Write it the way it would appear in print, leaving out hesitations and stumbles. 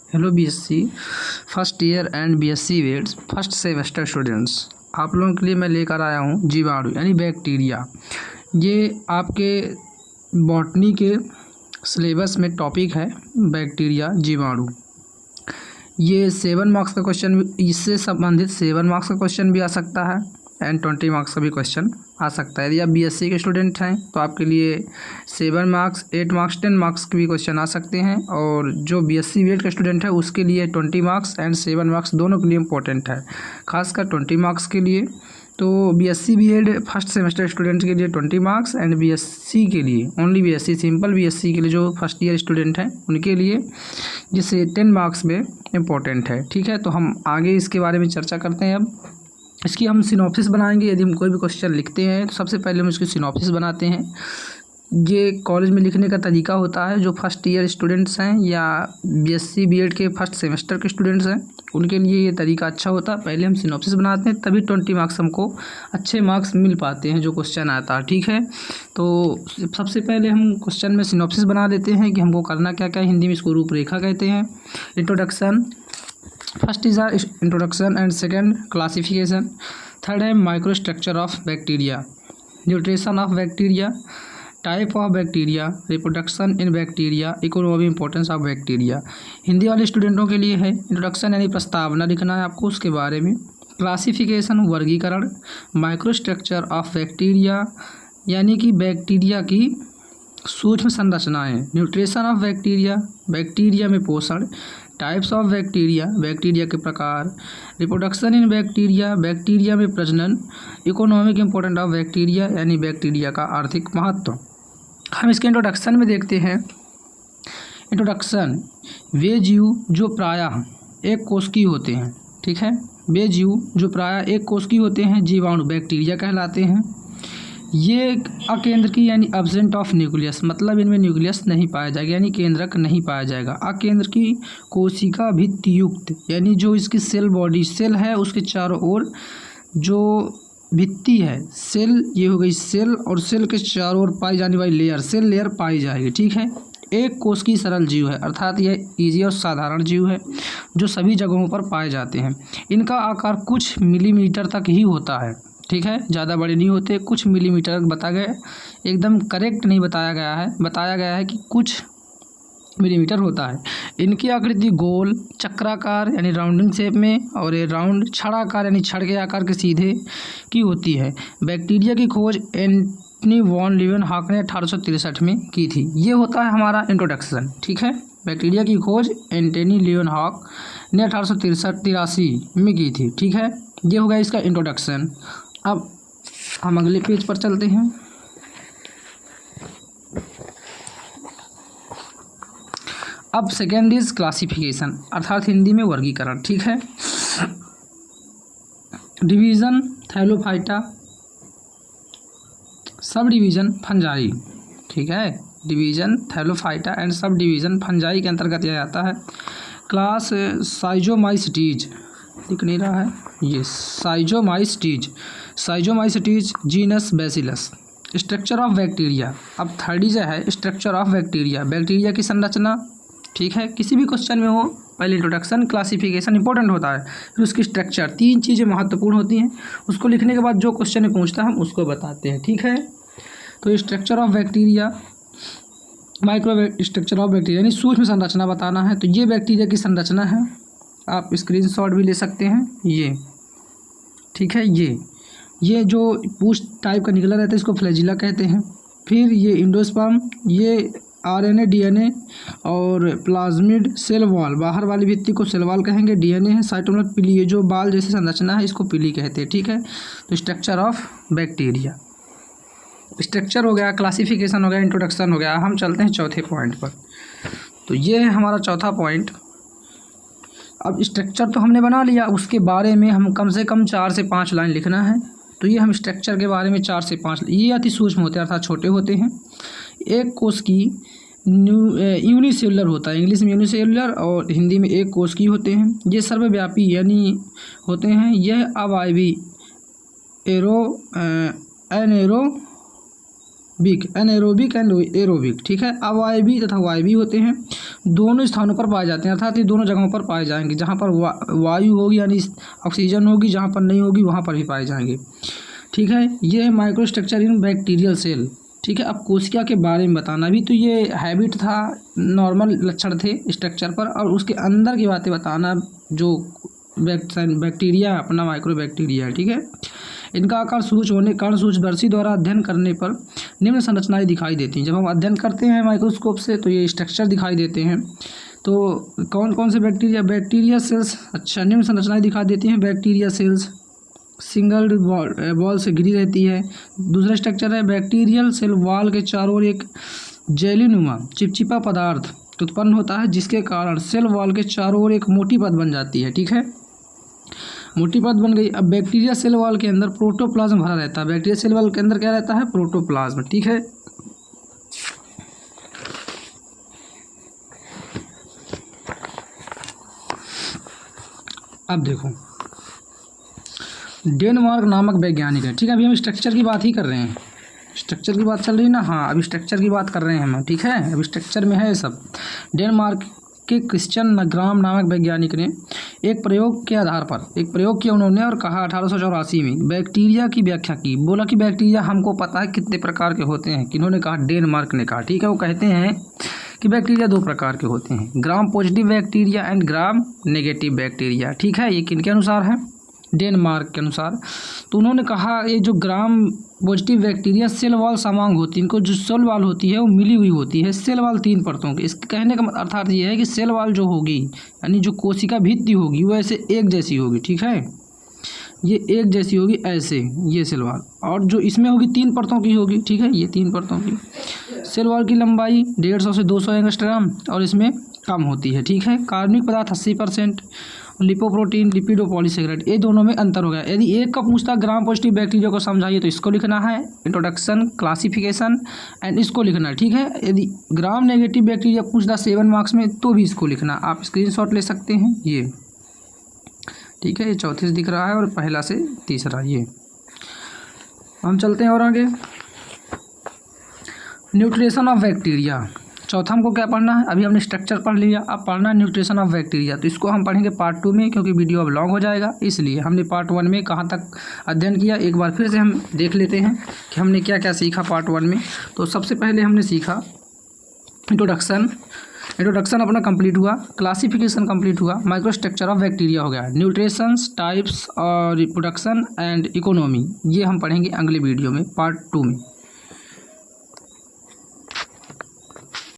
Hello BSc first year and BSc वेट्स first semester students, आप लोगों के लिए मैं लेकर आया हूँ जीवाणु यानी बैक्टीरिया। ये आपके बॉटनी के सिलेबस में टॉपिक है बैक्टीरिया जीवाणु। ये 7 मार्क्स का क्वेश्चन, इससे संबंधित 7 मार्क्स का क्वेश्चन भी आ सकता है एंड 20 मार्क्स का भी क्वेश्चन आ सकता है। यदि आप बीएससी के स्टूडेंट हैं तो आपके लिए 7 मार्क्स, 8 मार्क्स, 10 मार्क्स के भी क्वेश्चन आ सकते हैं, और जो बीएससी वेट का स्टूडेंट है उसके लिए 20 मार्क्स एंड 7 मार्क्स दोनों के लिए इम्पोर्टेंट है। खासकर 20 मार्क्स के लिए तो BSc BEd first semester student के लिए 20 मार्क्स एंड बीएससी के लिए ओनली बीएससी सिंपल बीएससी के लिए जो फर्स्ट ईयर स्टूडेंट हैं उनके लिए जिससे 10 मार्क्स में इम्पोर्टेंट है। ठीक है, तो हम आगे इसके बारे में चर्चा करते हैं। अब इसकी हम सिनॉप्सिस बनाएंगे। यदि हम कोई भी क्वेश्चन लिखते हैं तो सबसे पहले हम इसकी सिनॉप्सिस बनाते हैं। ये कॉलेज में लिखने का तरीका होता है। जो फर्स्ट ईयर स्टूडेंट्स हैं या बीएससी बीएड के फर्स्ट सेमेस्टर के स्टूडेंट्स हैं उनके लिए ये तरीका अच्छा होता है। पहले हम सिनॉप्सिस बनाते हैं, तभी 20 मार्क्स हमको अच्छे मार्क्स मिल पाते हैं जो क्वेश्चन आता है। ठीक है, तो सबसे पहले हम क्वेश्चन में सिनॉप्सिस बना देते हैं कि हमको करना क्या क्या है। हिंदी में इसको रूपरेखा कहते हैं। Introduction, first is our introduction and second classification. Third है micro structure of bacteria, nutrition of bacteria, type of bacteria, reproduction in bacteria, economic importance of bacteria. Hindi वाले स्टूडेंटों के लिए है इंट्रोडक्शन यानी प्रस्तावना लिखना है आपको उसके बारे में। क्लासिफिकेशन वर्गीकरण, माइक्रो स्ट्रक्चर ऑफ बैक्टीरिया यानी कि बैक्टीरिया की सूक्ष्म संरचनाएं, न्यूट्रिशन ऑफ बैक्टीरिया बैक्टीरिया में पोषण, टाइप्स ऑफ बैक्टीरिया बैक्टीरिया के प्रकार, रिप्रोडक्शन इन बैक्टीरिया बैक्टीरिया में प्रजनन, इकोनॉमिक इंपॉर्टेंट ऑफ बैक्टीरिया यानी बैक्टीरिया का आर्थिक महत्व। हम इसके इंट्रोडक्शन में देखते हैं। इंट्रोडक्शन, वे जीव जो प्रायः एक कोशिकीय होते हैं। ठीक है, वे जीव जो प्रायः एक कोशिकीय होते हैं जीवाणु बैक्टीरिया कहलाते हैं। ये अकेंद्रकीय यानी एब्सेंट ऑफ न्यूक्लियस, मतलब इनमें न्यूक्लियस नहीं पाया जाएगा यानी केंद्रक नहीं पाया जाएगा। अकेंद्रकीय कोशिका भित्ति युक्त यानी जो इसकी सेल बॉडी सेल है उसके चारों ओर जो भित्ति है सेल, ये हो गई सेल, और सेल के चारों ओर पाई जाने वाली लेयर सेल लेयर पाई जाएगी। ठीक है, एक कोशिकीय सरल जीव है अर्थात यह ईजी और साधारण जीव है जो सभी जगहों पर पाए जाते हैं। इनका आकार कुछ मिलीमीटर तक ही होता है। ठीक है, ज़्यादा बड़े नहीं होते, कुछ मिलीमीटर बताया गया, एकदम करेक्ट नहीं बताया गया है कि कुछ मिलीमीटर होता है। इनकी आकृति गोल चक्राकार यानी राउंडिंग शेप में, और ये राउंड छड़ाकार यानी छड़ के आकार के सीधे की होती है। बैक्टीरिया की खोज एंटनी वॉन लीवेनहॉक ने 1863 में की थी। ये होता है हमारा इंट्रोडक्शन। ठीक है, बैक्टीरिया की खोज एंटनी लीवेनहॉक ने 1883 में की थी। ठीक है, ये हो गया इसका इंट्रोडक्शन। अब हम अगले पेज पर चलते हैं। अब सेकेंड इज क्लासिफिकेशन अर्थात हिंदी में वर्गीकरण। ठीक है, division Thallophyta, sub division fungi. ठीक है, division Thallophyta and sub division fungi के अंतर्गत यह आता है। क्लास साइजोमाइस्टीज, दिख नहीं रहा है ये, schizomycetes genus bacillus. Structure of bacteria, अब थर्ड इज है स्ट्रक्चर ऑफ बैक्टीरिया बैक्टीरिया की संरचना। ठीक है, किसी भी क्वेश्चन में हो पहले इंट्रोडक्शन क्लासिफिकेशन इंपॉर्टेंट होता है, फिर उसकी स्ट्रक्चर, 3 चीज़ें महत्वपूर्ण होती हैं। उसको लिखने के बाद जो क्वेश्चन में पूछता है हम उसको बताते हैं। ठीक है, तो structure of bacteria, micro structure of bacteria यानी सूक्ष्म संरचना बताना है। तो ये बैक्टीरिया की संरचना है, आप स्क्रीनशॉट भी ले सकते हैं ये। ठीक है, ये जो पूछ टाइप का निकला रहता है इसको फ्लैजिला कहते हैं। फिर ये इंडोस्पर्म, ये आरएनए डीएनए और प्लाज्मिड सेल वॉल, बाहर वाली भित्ति को सेल वॉल कहेंगे। डीएनए है साइटोप्लाज्म पिली, ये जो बाल जैसी संरचना है इसको पिली कहते हैं। ठीक है, तो स्ट्रक्चर ऑफ बैक्टीरिया, स्ट्रक्चर हो गया, क्लासिफिकेशन हो गया, इंट्रोडक्शन हो गया। हम चलते हैं चौथे पॉइंट पर। तो ये है हमारा चौथा पॉइंट। अब स्ट्रक्चर तो हमने बना लिया, उसके बारे में हम कम से कम 4 से 5 लाइन लिखना है। तो ये हम स्ट्रक्चर के बारे में 4 से 5, ये अति सूक्ष्म होते हैं अर्थात छोटे होते हैं। एक कोश की यूनिसेलुलर होता है, इंग्लिश में यूनिसेलुलर और हिंदी में एक कोश की होते हैं। ये सर्वव्यापी यानी होते हैं। यह अवायवी बीक, एनएरोबिक एंड एरोबिक, ठीक है। अवायवी तथा वायवी होते हैं, दोनों स्थानों पर पाए जाते हैं, अर्थात ये दोनों जगहों पर पाए जाएंगे। जहाँ पर वायु होगी यानी ऑक्सीजन होगी, जहाँ पर नहीं होगी वहाँ पर भी पाए जाएंगे, ठीक है। ये है माइक्रोस्ट्रक्चर इन बैक्टीरियल सेल, ठीक है। अब कोशिका के बारे में बताना, भी तो ये हैबिट था, नॉर्मल लक्षण थे स्ट्रक्चर पर, और उसके अंदर की बातें बताना जो बैक्टीरिया अपना माइक्रोबैक्टीरिया, ठीक है। इनका आकार सूक्ष्म होने के कारण सूक्ष्मदर्शी द्वारा अध्ययन करने पर निम्न संरचनाएं दिखाई देती हैं। जब हम अध्ययन करते हैं माइक्रोस्कोप से तो ये स्ट्रक्चर दिखाई देते हैं। तो कौन कौन से बैक्टीरिया सेल्स, अच्छा, निम्न संरचनाएं दिखाई देती हैं। बैक्टीरिया सेल्स सिंगल वॉल से घिरी रहती है। दूसरा स्ट्रक्चर है बैक्टीरियल सेल वॉल के चारों ओर एक जेलीनुमा चिपचिपा पदार्थ उत्पन्न होता है, जिसके कारण सेल वॉल के चारों ओर एक मोटी परत बन जाती है, ठीक है। मोटी परत बन गई। अब बैक्टीरिया सेल वॉल के अंदर प्रोटोप्लाज्म भरा रहता है। बैक्टीरिया सेल वॉल के अंदर क्या रहता है? प्रोटोप्लाज्म, ठीक है। अब देखो, डेनमार्क नामक वैज्ञानिक है, ठीक है। अभी हम स्ट्रक्चर की बात ही कर रहे हैं, स्ट्रक्चर की बात चल रही है ना, हाँ, अभी स्ट्रक्चर की बात कर रहे हैं हम, ठीक है। अभी स्ट्रक्चर में है सब। डेनमार्क के क्रिश्चियन ग्राम नामक वैज्ञानिक ने एक प्रयोग के आधार पर एक प्रयोग किया उन्होंने, और कहा 1884 में बैक्टीरिया की व्याख्या की। बोला कि बैक्टीरिया हमको पता है कितने प्रकार के होते हैं, किन्होंने कहा? डेनमार्क ने कहा, ठीक है। वो कहते हैं कि बैक्टीरिया 2 प्रकार के होते हैं, ग्राम positive bacteria and gram negative bacteria, ठीक है। ये किनके अनुसार है? डेनमार्क के अनुसार। तो उन्होंने कहा ये जो gram positive bacteria cell wall समांग होती है, इनको जो सेल वॉल होती है वो मिली हुई होती है, सेल वॉल 3 परतों की। इसके कहने का अर्थात ये है कि सेल वॉल जो होगी यानी जो कोशिका भित्ति होगी वो ऐसे एक जैसी होगी, ठीक है। ये एक जैसी होगी ऐसे, ये सेल वॉल, और जो इसमें होगी 3 परतों की होगी, ठीक है। ये 3 परतों की सेल वॉल की लंबाई 150 से 200 एंगस्ट्रॉम और इसमें कम होती है, ठीक है। कार्बनिक पदार्थ 80%, लिपोप्रोटीन, लिपिडो पॉलीसेकेराइड, ये दोनों में अंतर हो गया। यदि एक का पूछता ग्राम पॉजिटिव बैक्टीरिया को समझाइए तो इसको लिखना है, इंट्रोडक्शन, क्लासिफिकेशन एंड इसको लिखना है, ठीक है। यदि ग्राम नेगेटिव बैक्टीरिया पूछता 7 मार्क्स में तो भी इसको लिखना, आप स्क्रीनशॉट ले सकते हैं, ये ठीक है। ये चौथे से दिख रहा है और पहला से तीसरा, ये हम चलते हैं और आगे। न्यूट्रिशन ऑफ बैक्टीरिया, चौथा हमको क्या पढ़ना है? अभी हमने स्ट्रक्चर पढ़ लिया, अब पढ़ना है न्यूट्रिशन ऑफ बैक्टीरिया। तो इसको हम पढ़ेंगे पार्ट 2 में, क्योंकि वीडियो अब लॉन्ग हो जाएगा, इसलिए हमने पार्ट 1 में कहाँ तक अध्ययन किया एक बार फिर से हम देख लेते हैं कि हमने क्या क्या सीखा पार्ट 1 में। तो सबसे पहले हमने सीखा इंट्रोडक्शन अपना कंप्लीट हुआ, क्लासिफिकेशन कंप्लीट हुआ, माइक्रोस्ट्रक्चर ऑफ बैक्टीरिया हो गया, न्यूट्रिशंस, टाइप्स और रिप्रोडक्शन एंड इकोनॉमी, ये हम पढ़ेंगे अगले वीडियो में पार्ट 2 में।